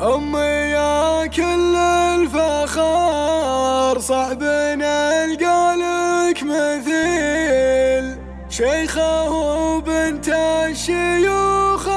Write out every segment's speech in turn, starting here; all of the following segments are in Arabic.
أمي يا كل الفخر صعب نلقى لك مثيل، شيخة وبنت الشيوخ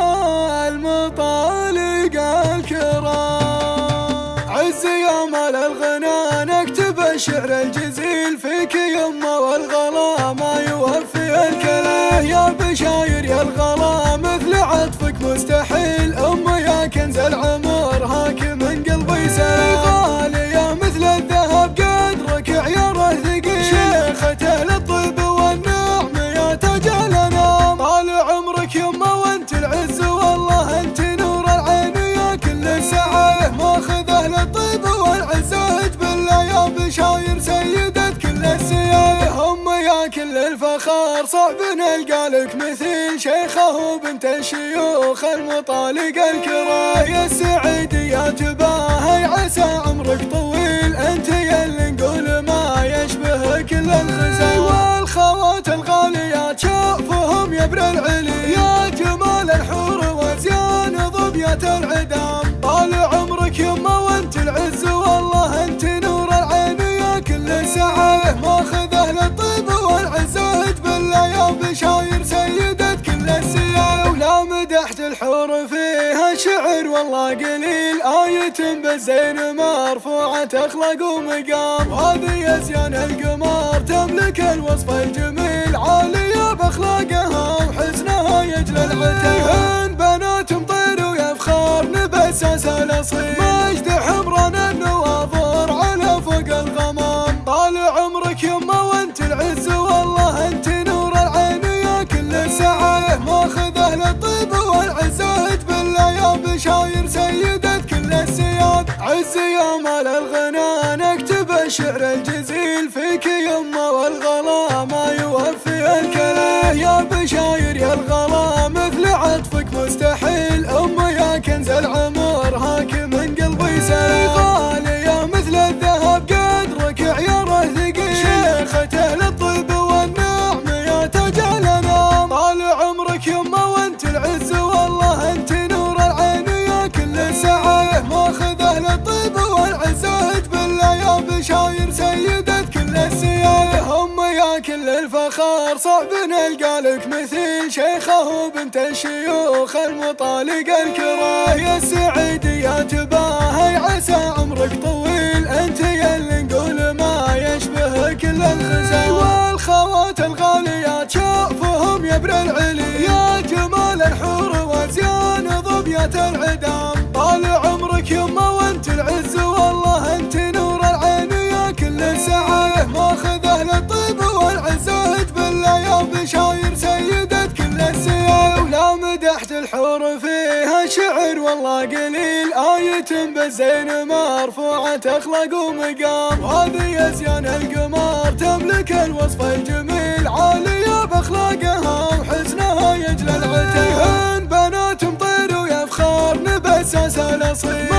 المطالق الكرام. عز يا مال الغنى نكتب الشعر الجزيل فيك يمه، والغلا ما يوفي الكلاه. يا بشاير يا الغلا مثل عطفك مستحيل، أمي يا كنز العمر هاكم من قلبي سلام. غالية مثل الذهب قدرك عياره ثقيل، شيخة للطيب والنعم يا تاج الانام. طال عمرك يمه وانت العز والله انت نور العين، يا كل السعاده ماخذه للطيب والعزه. بالله يا بشاير سيدة كل السياده، امي يا كل الفخر صعب نلقى لك مثيل، شيخه وبنت الشيوخ المطالق الكراه. يا السعيدي يا تباهي عسى عمرك طويل، انت يا اللي نقول ما يشبه كل الخزايا. والخوات الغاليات شافهم يبر العلي، يا جمال الحور وزيان ظبية العدام. طال عمرك يمه وانت العز والله انت نور العين، يا كل السعاده ماخذه للطيب والعزه. بالله يا بشاير سيدة كل السياده، ولا مدحت الحور فيها شعر والله قليل، آية بالزين مرفوعة أخلاق ومقام. وهذه أزيان القمر تملك الوصف الجميل، عالية بأخلاقها وحسنها يجلى العتاب. بنات مطير ويفخر نبسس الأصيل، مجد حمران النواظر على فوق الغمام. طال عمرك يمه وانت العز والله انت نور العين، يا كل السعاده ماخذه للطيب والعزه. بالله يا بشاير سيدة كل السياد، عز يا مال الغنى نكتب الشعر الجزيل فيك يمه، والغلا ما يوفي الكلاه. يا بشاير يا الغلا مثل عطفك مستحيل، أمي يا كنز العمر هاكم من قلبي سلام. غالية مثل الذهب قدرك عياره ثقيل، شيخة للطيب والنعم يا تاج الانام. طال عمرك يمه وانت العز والله انت نور العين، يا كل السعاده ماخذه للطيب والعزه. بالله يا بشاير سيدة كل السياده، امي يا كل الفخر صعب نلقى لك مثيل، شيخه وبنت الشيوخ المطالق الكراه. يا السعيدي يا تباهي عسى عمرك طويل، انت يا اللي نقول ما يشبه كل الخزايا. والخوات الغاليات شافهم يبر العلي، يا جمال الحور وزيان ظبية العدام. طال عمرك يمه وانت العز والله انت نور العين، يا كل السعاده ماخذه للطيب والعزه. بالله يا بشاير سيدة كل السياده، ولا مدحت الحور فيها شعر والله قليل، آية بالزين مرفوعة أخلاق ومقام. وهذه أزيان القمر تملك الوصف الجميل، عالية بأخلاقها وحسنها يجلى العتاب. بنات مطير ويفخر نبسس الأصيل،